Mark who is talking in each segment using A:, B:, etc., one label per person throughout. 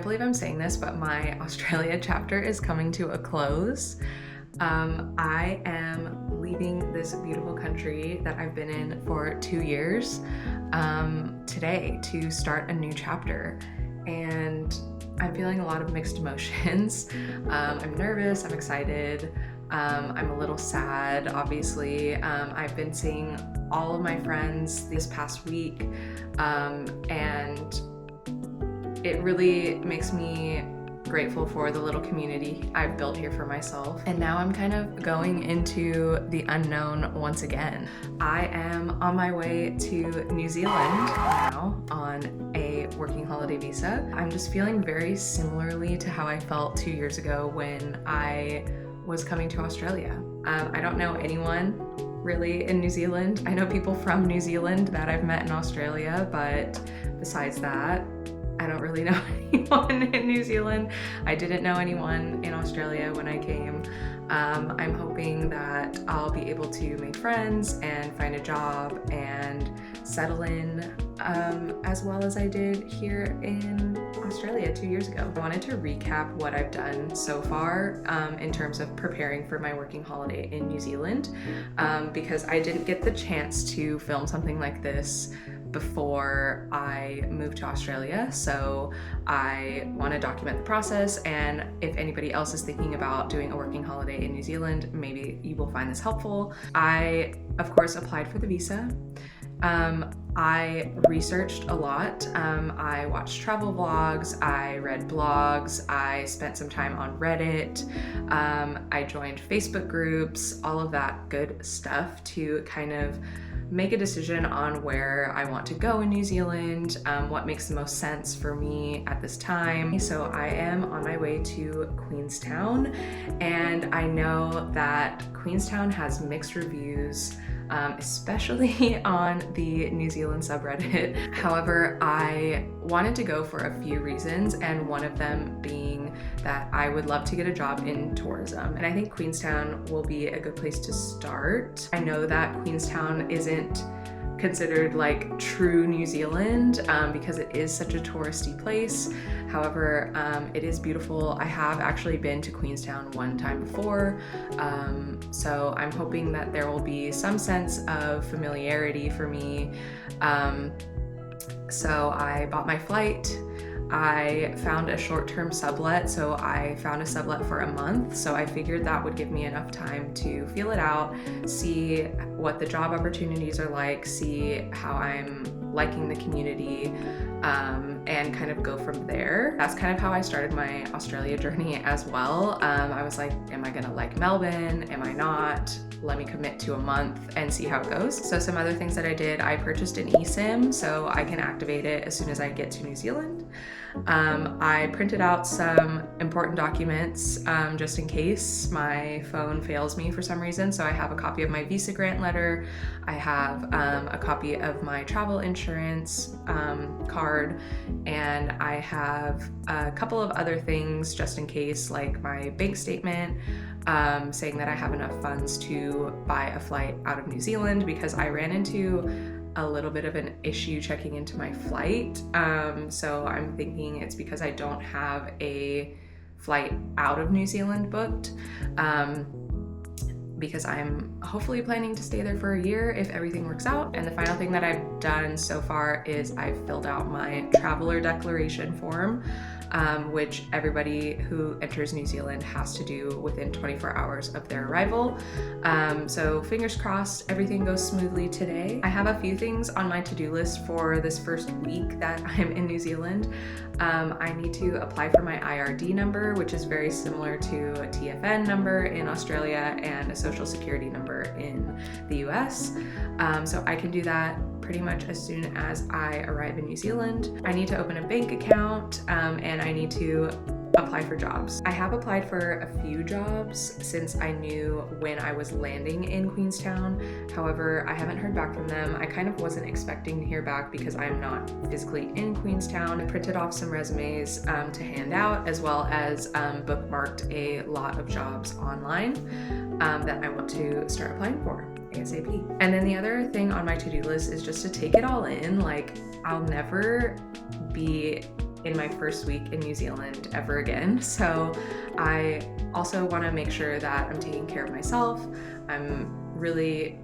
A: believe I'm saying this, but my Australia chapter is coming to a close. I am leaving this beautiful country that I've been in for 2 years today to start a new chapter, and I'm feeling a lot of mixed emotions. I'm nervous, I'm excited, I'm a little sad, obviously. I've been seeing all of my friends this past week, and it really makes me grateful for the little community I've built here for myself. And now I'm kind of going into the unknown once again. I am on my way to New Zealand now on a working holiday visa. I'm just feeling very similarly to how I felt 2 years ago when I was coming to Australia. I don't know anyone really in New Zealand. I know people from New Zealand that I've met in Australia, but besides that, I don't really know anyone in New Zealand. I didn't know anyone in Australia when I came. I'm hoping that I'll be able to make friends and find a job and settle in as well as I did here in Australia 2 years ago. I wanted to recap what I've done so far in terms of preparing for my working holiday in New Zealand, because I didn't get the chance to film something like this before I moved to Australia, so I want to document the process, and if anybody else is thinking about doing a working holiday in New Zealand, maybe you will find this helpful. I, of course, applied for the visa. I researched a lot. I watched travel vlogs, I read blogs, I spent some time on Reddit, I joined Facebook groups, all of that good stuff to kind of make a decision on where I want to go in New Zealand, what makes the most sense for me at this time. So I am on my way to Queenstown, and I know that Queenstown has mixed reviews, especially on the New Zealand subreddit. However, I wanted to go for a few reasons, and one of them being that I would love to get a job in tourism, and I think Queenstown will be a good place to start. I know that Queenstown isn't considered like true New Zealand because it is such a touristy place. However, it is beautiful. I have actually been to Queenstown one time before, so I'm hoping that there will be some sense of familiarity for me. So I bought my flight. I found a short-term sublet, so I found a sublet for a month, so I figured that would give me enough time to feel it out, see what the job opportunities are like, see how I'm liking the community, and kind of go from there. That's kind of how I started my Australia journey as well. I was like, am I gonna like Melbourne? Am I not? Let me commit to a month and see how it goes. So some other things that I did, I purchased an eSIM so I can activate it as soon as I get to New Zealand. I printed out some important documents just in case my phone fails me for some reason. So I have a copy of my visa grant letter, I have a copy of my travel insurance card, and I have a couple of other things just in case, like my bank statement saying that I have enough funds to buy a flight out of New Zealand, because I ran into a little bit of an issue checking into my flight. So I'm thinking it's because I don't have a flight out of New Zealand booked, because I'm hopefully planning to stay there for a year if everything works out. And the final thing that I've done so far is I've filled out my traveler declaration form, which everybody who enters New Zealand has to do within 24 hours of their arrival. So fingers crossed everything goes smoothly today. I have a few things on my to-do list for this first week that I'm in New Zealand. I need to apply for my IRD number, which is very similar to a TFN number in Australia and a social security number in the US. So I can do that pretty much as soon as I arrive in New Zealand. I need to open a bank account, and I need to apply for jobs. I have applied for a few jobs since I knew when I was landing in Queenstown. However, I haven't heard back from them. I kind of wasn't expecting to hear back because I'm not physically in Queenstown. I printed off some resumes to hand out, as well as bookmarked a lot of jobs online that I want to start applying for ASAP. And then the other thing on my to-do list is just to take it all in. Like, I'll never be in my first week in New Zealand ever again. So I also want to make sure that I'm taking care of myself. I'm really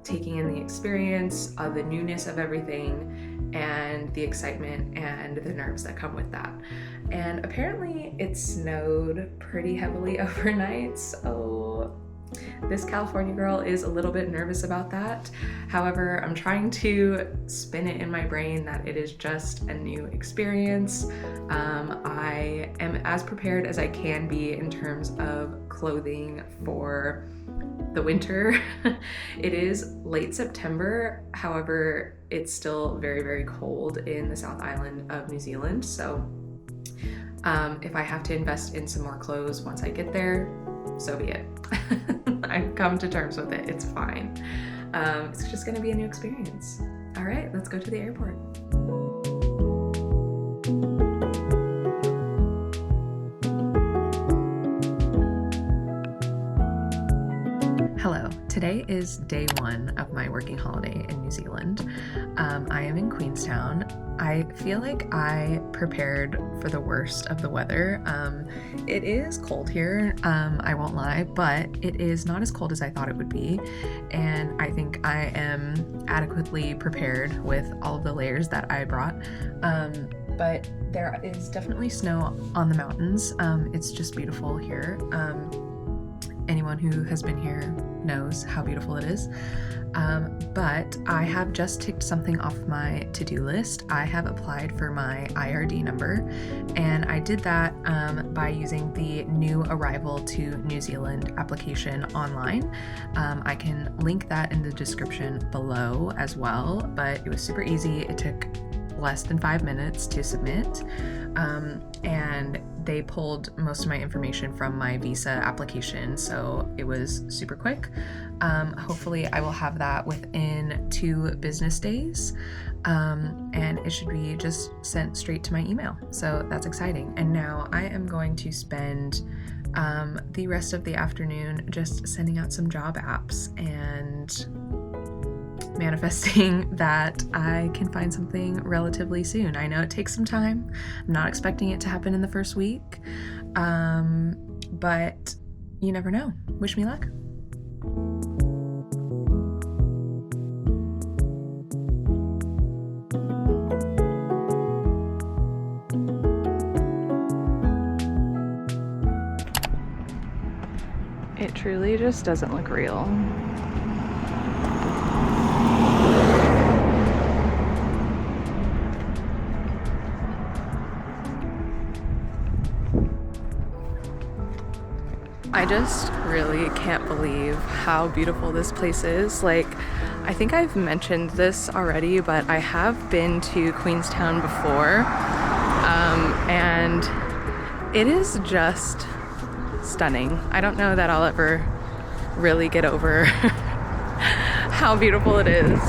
A: taking in the experience of the newness of everything and the excitement and the nerves that come with that. And apparently it snowed pretty heavily overnight, so this California girl is a little bit nervous about that. However, I'm trying to spin it in my brain that it is just a new experience. I am as prepared as I can be in terms of clothing for the winter. It is late September, however, it's still very, very cold in the South Island of New Zealand. So if I have to invest in some more clothes once I get there, so be it. I've come to terms with it. It's fine. It's just gonna be a new experience. All right, let's go to the airport. Hello, today is day one of my working holiday in New Zealand. I am in Queenstown. I feel like I prepared for the worst of the weather. It is cold here, I won't lie, but it is not as cold as I thought it would be. And I think I am adequately prepared with all of the layers that I brought. But there is definitely snow on the mountains. It's just beautiful here. Anyone who has been here knows how beautiful it is. But I have just ticked something off my to-do list. I have applied for my IRD number, and I did that by using the new arrival to New Zealand application online. I can link that in the description below as well, but it was super easy. It took less than 5 minutes to submit, and they pulled most of my information from my visa application, so it was super quick. Hopefully I will have that within 2 business days, and it should be just sent straight to my email, so that's exciting. And now I am going to spend the rest of the afternoon just sending out some job apps and manifesting that I can find something relatively soon. I know it takes some time. I'm not expecting it to happen in the first week, but you never know. Wish me luck. It truly just doesn't look real. I just really can't believe how beautiful this place is. Like, I think I've mentioned this already, but I have been to Queenstown before, and it is just stunning. I don't know that I'll ever really get over how beautiful it is.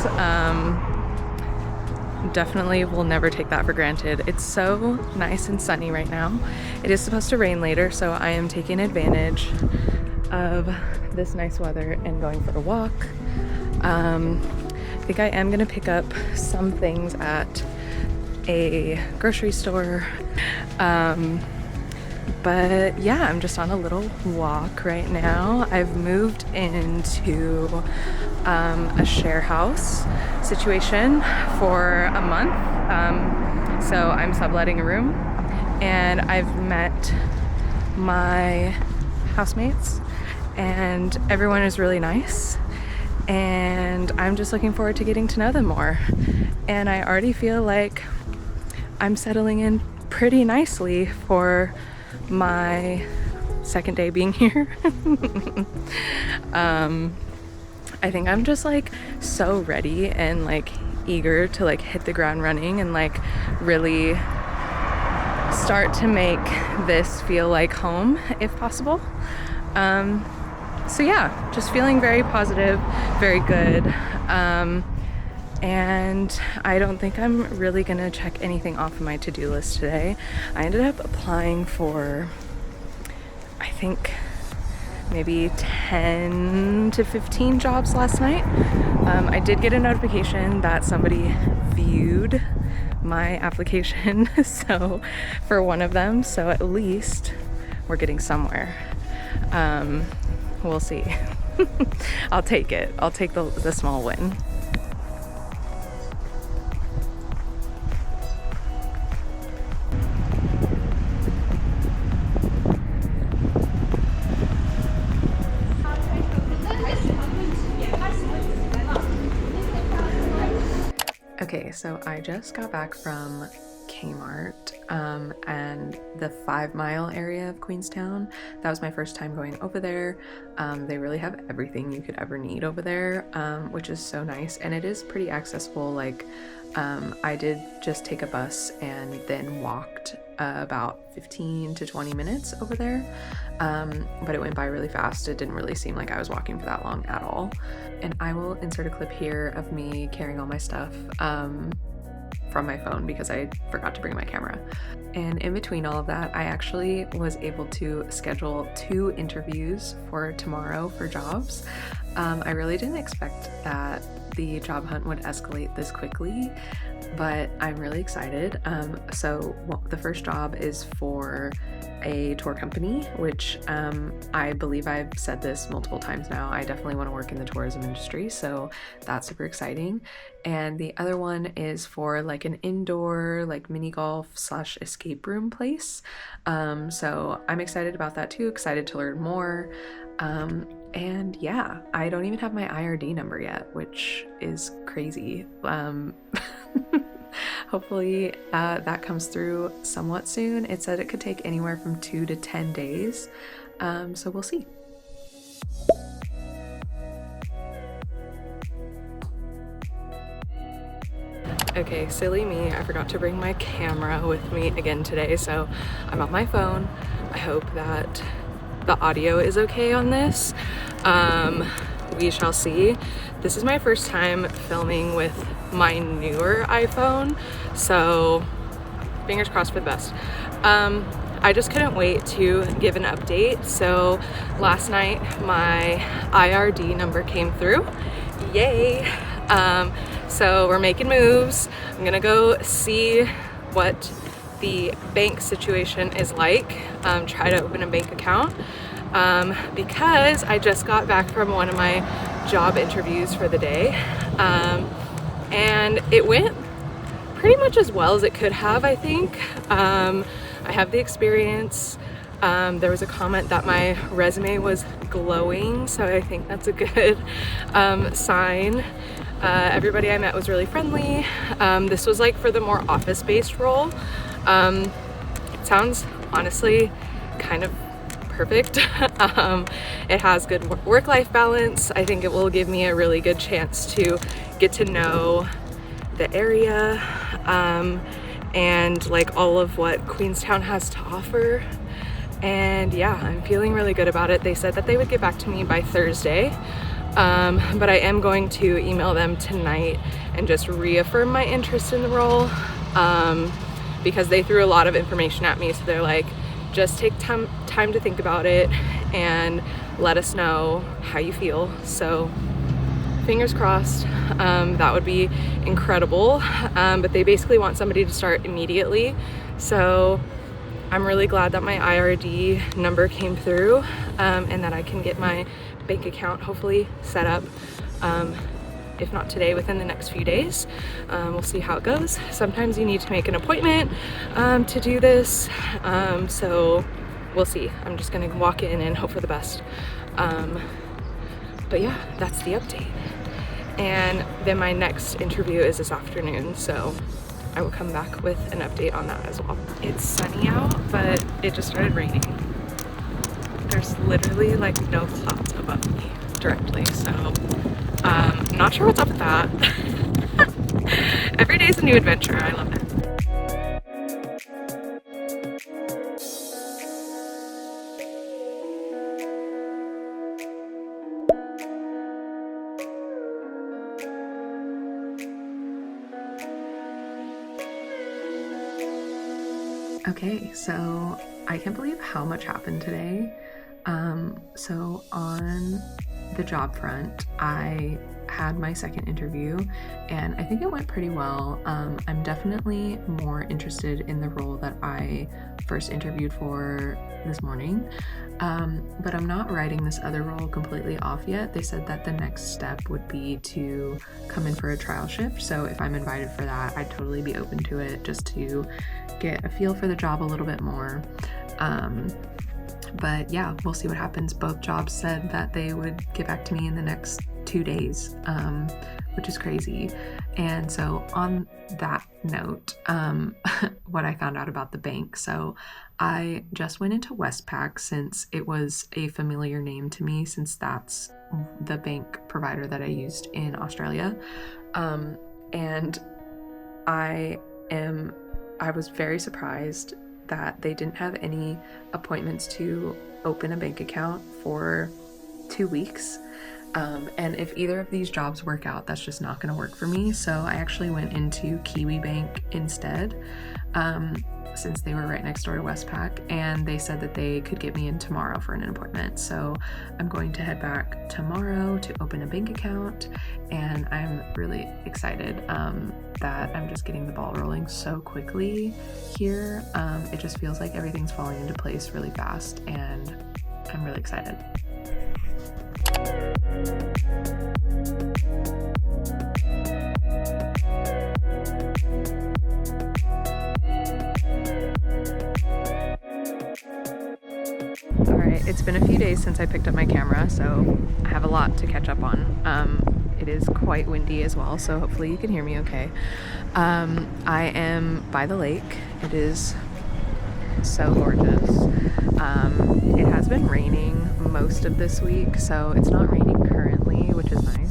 A: Definitely will never take that for granted. It's so nice and sunny right now. It is supposed to rain later, so I am taking advantage of this nice weather and going for a walk. I think I am gonna pick up some things at a grocery store. But yeah, I'm just on a little walk right now. I've moved into a share house situation for a month. So I'm subletting a room, and I've met my housemates, and everyone is really nice. And I'm just looking forward to getting to know them more. And I already feel like I'm settling in pretty nicely for my second day being here. I think I'm just like so ready and like eager to like hit the ground running and like really start to make this feel like home if possible. So yeah, just feeling very positive, very good. And I don't think I'm really gonna check anything off of my to-do list today. I ended up applying for, I think, maybe 10 to 15 jobs last night. I did get a notification that somebody viewed my application so for one of them, so at least we're getting somewhere. We'll see. I'll take it. I'll take the small win. Okay, so I just got back from Kmart and the 5 Mile area of Queenstown. That was my first time going over there. They really have everything you could ever need over there, which is so nice, and it is pretty accessible. Like I did just take a bus and then walked about 15 to 20 minutes over there, but it went by really fast. It didn't really seem like I was walking for that long at all. And I will insert a clip here of me carrying all my stuff from my phone because I forgot to bring my camera. And in between all of that, I actually was able to schedule 2 interviews for tomorrow for jobs. I really didn't expect that the job hunt would escalate this quickly, but I'm really excited. So the first job is for a tour company, which I believe I've said this multiple times now. I definitely want to work in the tourism industry, so that's super exciting. And the other one is for like an indoor like mini golf / escape room place. So I'm excited about that too, excited to learn more. And yeah, I don't even have my IRD number yet, which is crazy. Hopefully that comes through somewhat soon. It said it could take anywhere from 2 to 10 days. So we'll see. Okay, silly me, I forgot to bring my camera with me again today, so I'm on my phone. I hope that the audio is okay on this. We shall see. This is my first time filming with my newer iPhone, so fingers crossed for the best. I just couldn't wait to give an update. So last night my IRD number came through. Yay! So we're making moves. I'm gonna go see what the bank situation is like, try to open a bank account, because I just got back from one of my job interviews for the day, and it went pretty much as well as it could have, I think. I have the experience. There was a comment that my resume was glowing, so I think that's a good sign. Everybody I met was really friendly. This was like for the more office-based role. It sounds honestly kind of perfect. It has good work-life balance. I think it will give me a really good chance to get to know the area and like all of what Queenstown has to offer. And yeah, I'm feeling really good about it. They said that they would get back to me by Thursday. But I am going to email them tonight and just reaffirm my interest in the role, because they threw a lot of information at me. So they're like, just take time to think about it and let us know how you feel. So fingers crossed. That would be incredible. But they basically want somebody to start immediately. So I'm really glad that my IRD number came through, and that I can get my bank account hopefully set up, if not today, within the next few days. We'll see how it goes. Sometimes you need to make an appointment to do this, so we'll see. I'm just gonna walk in and hope for the best. But yeah, that's the update. And then my next interview is this afternoon, so I will come back with an update on that as well. It's sunny out, but it just started raining. There's literally like no clouds above me directly, so not sure what's up with that. Every day is a new adventure. I love it. Okay, so I can't believe how much happened today. So on the job front, I had my second interview and I think it went pretty well. I'm definitely more interested in the role that I first interviewed for this morning, but I'm not writing this other role completely off yet. They said that the next step would be to come in for a trial shift, so if I'm invited for that, I'd totally be open to it just to get a feel for the job a little bit more. But yeah, we'll see what happens. Both jobs said that they would get back to me in the next 2 days, which is crazy. And so on that note, what I found out about the bank. So I just went into Westpac since it was a familiar name to me, since that's the bank provider that I used in Australia. And I was very surprised that they didn't have any appointments to open a bank account for 2 weeks. And if either of these jobs work out, that's just not going to work for me. So I actually went into Kiwi Bank instead, since they were right next door to Westpac, and they said that they could get me in tomorrow for an appointment. So I'm going to head back tomorrow to open a bank account, and I'm really excited that I'm just getting the ball rolling so quickly here. It just feels like everything's falling into place really fast, and I'm really excited. Alright, it's been a few days since I picked up my camera, so I have a lot to catch up on. It is quite windy as well, so hopefully you can hear me okay. I am by the lake. It is so gorgeous. It has been raining most of this week, so it's not raining currently, which is nice.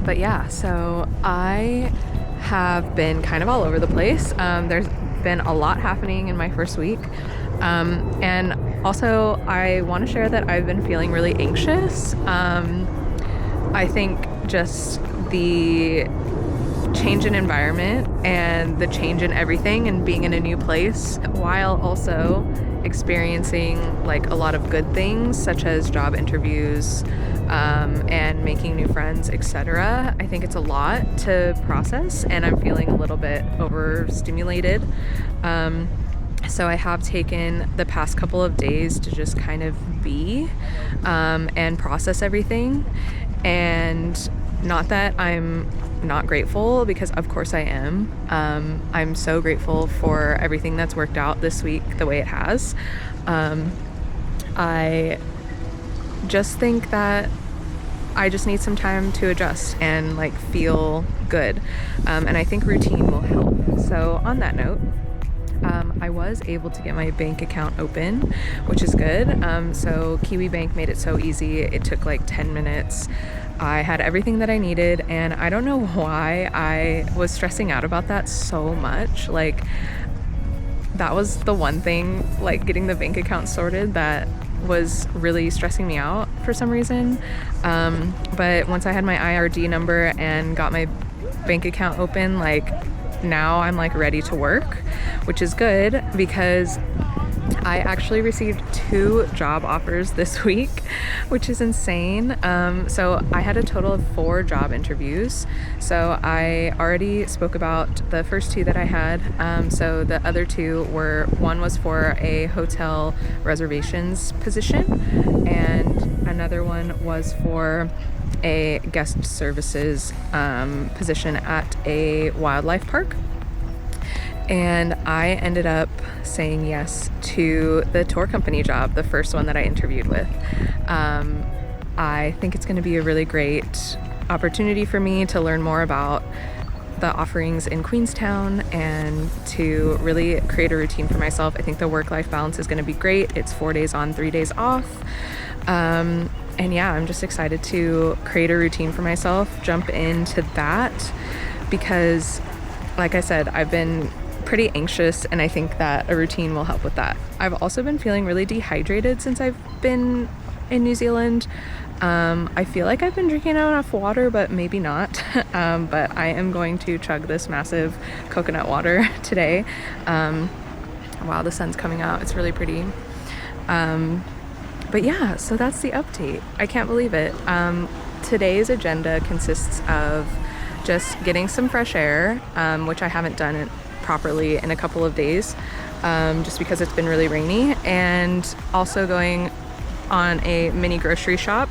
A: But yeah, so I have been kind of all over the place. There's been a lot happening in my first week. And also I want to share that I've been feeling really anxious. I think just the change in environment and the change in everything and being in a new place, while also experiencing like a lot of good things such as job interviews, and making new friends, etc. I think it's a lot to process, and I'm feeling a little bit overstimulated. So I have taken the past couple of days to just kind of be, and process everything. And not that I'm not grateful, because of course I am. I'm so grateful for everything that's worked out this week the way it has. I just think that I just need some time to adjust and like feel good. And I think routine will help. So on that note, I was able to get my bank account open, which is good. So Kiwi Bank made it so easy. It took like 10 minutes. I had everything that I needed, and I don't know why I was stressing out about that so much. Like, that was the one thing, like getting the bank account sorted, that was really stressing me out for some reason. But once I had my IRD number and got my bank account open, like now I'm like ready to work, which is good because I actually received 2 job offers this week, which is insane. So I had a total of 4 job interviews. So I already spoke about the first 2 that I had. So the other 2 were, one was for a hotel reservations position, and another one was for a guest services position at a wildlife park. And I ended up saying yes to the tour company job, the first one that I interviewed with. I think it's going to be a really great opportunity for me to learn more about the offerings in Queenstown and to really create a routine for myself. I think the work-life balance is going to be great. It's 4 days on, 3 days off. And yeah, I'm just excited to create a routine for myself, jump into that, because like I said, I've been pretty anxious, and I think that a routine will help with that. I've also been feeling really dehydrated since I've been in New Zealand. I feel like I've been drinking enough water, but maybe not. But I am going to chug this massive coconut water today. Wow, the sun's coming out. It's really pretty. But yeah, so that's the update. I can't believe it. today's agenda consists of just getting some fresh air, which I haven't done it properly in a couple of days, just because it's been really rainy, and also going on a mini grocery shop.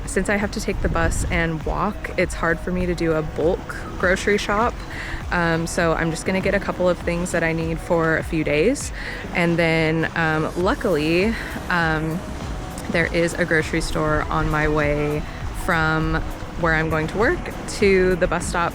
A: Since I have to take the bus and walk, it's hard for me to do a bulk grocery shop. So I'm just gonna get a couple of things that I need for a few days. And then luckily, there is a grocery store on my way from where I'm going to work to the bus stop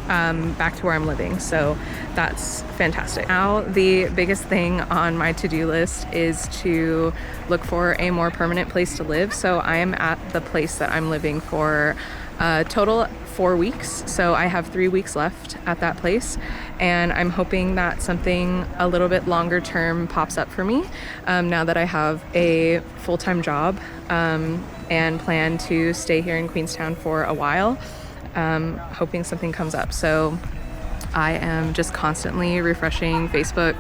A: back to where I'm living. So that's fantastic. Now, the biggest thing on my to-do list is to look for a more permanent place to live. So I am at the place that I'm living for a total 4 weeks. So I have 3 weeks left at that place, and I'm hoping that something a little bit longer term pops up for me now that I have a full-time job and plan to stay here in Queenstown for a while. Hoping something comes up. So I am just constantly refreshing Facebook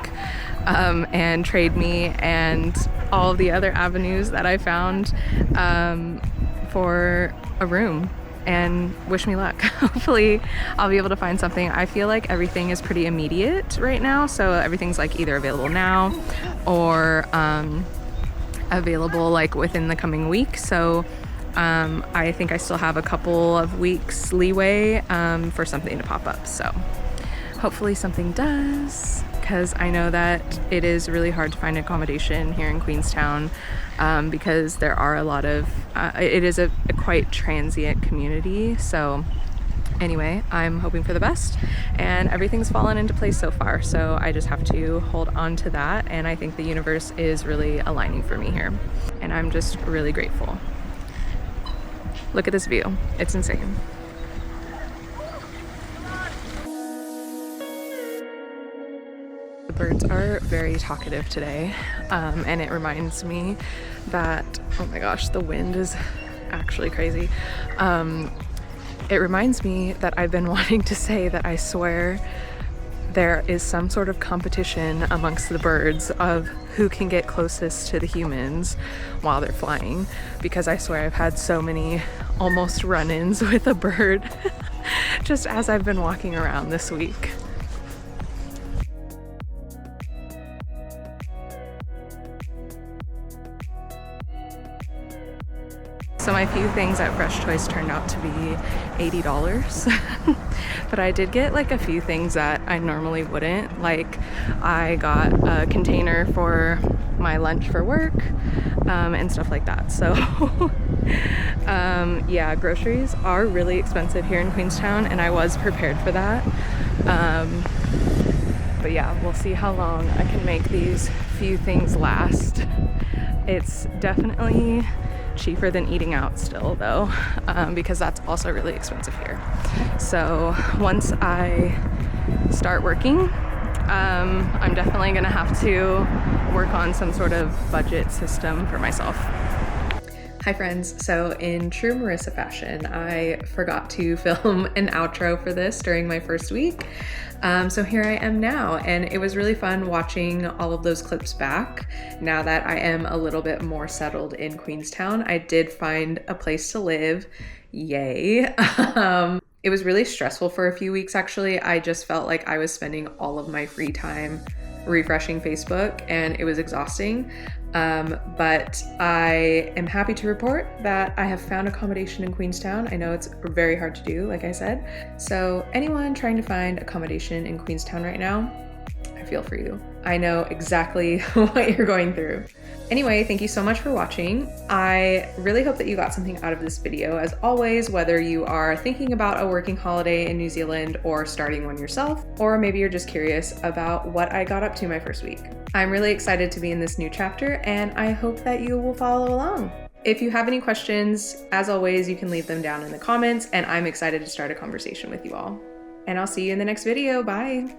A: and Trade Me and all of the other avenues that I found for a room, and wish me luck. Hopefully I'll be able to find something. I feel like everything is pretty immediate right now, so everything's like either available now or available like within the coming week. So I think I still have a couple of weeks leeway for something to pop up. So hopefully something does, because I know that it is really hard to find accommodation here in Queenstown because there are a lot of, it is a quite transient community. So anyway, I'm hoping for the best, and everything's fallen into place so far. So I just have to hold on to that. And I think the universe is really aligning for me here. And I'm just really grateful. Look at this view. It's insane. The birds are very talkative today, and it reminds me that, oh my gosh, the wind is actually crazy. It reminds me that I've been wanting to say that I swear there is some sort of competition amongst the birds of who can get closest to the humans while they're flying, because I swear I've had so many almost run-ins with a bird just as I've been walking around this week. So my few things at Fresh Choice turned out to be $80. But I did get like a few things that I normally wouldn't. Like I got a container for my lunch for work and stuff like that. So yeah, groceries are really expensive here in Queenstown, and I was prepared for that. But yeah, we'll see how long I can make these few things last. It's definitely cheaper than eating out still though, because that's also really expensive here. So once I start working, I'm definitely gonna have to work on some sort of budget system for myself. Hi friends, so in true Marissa fashion, I forgot to film an outro for this during my first week. So here I am now, and it was really fun watching all of those clips back. Now that I am a little bit more settled in Queenstown, I did find a place to live, yay. It was really stressful for a few weeks actually. I just felt like I was spending all of my free time refreshing Facebook, and it was exhausting. But I am happy to report that I have found accommodation in Queenstown. I know it's very hard to do, like I said. So anyone trying to find accommodation in Queenstown right now, I feel for you. I know exactly what you're going through. Anyway, thank you so much for watching. I really hope that you got something out of this video. As always, whether you are thinking about a working holiday in New Zealand or starting one yourself, or maybe you're just curious about what I got up to my first week. I'm really excited to be in this new chapter, and I hope that you will follow along. If you have any questions, as always, you can leave them down in the comments, and I'm excited to start a conversation with you all. And I'll see you in the next video. Bye.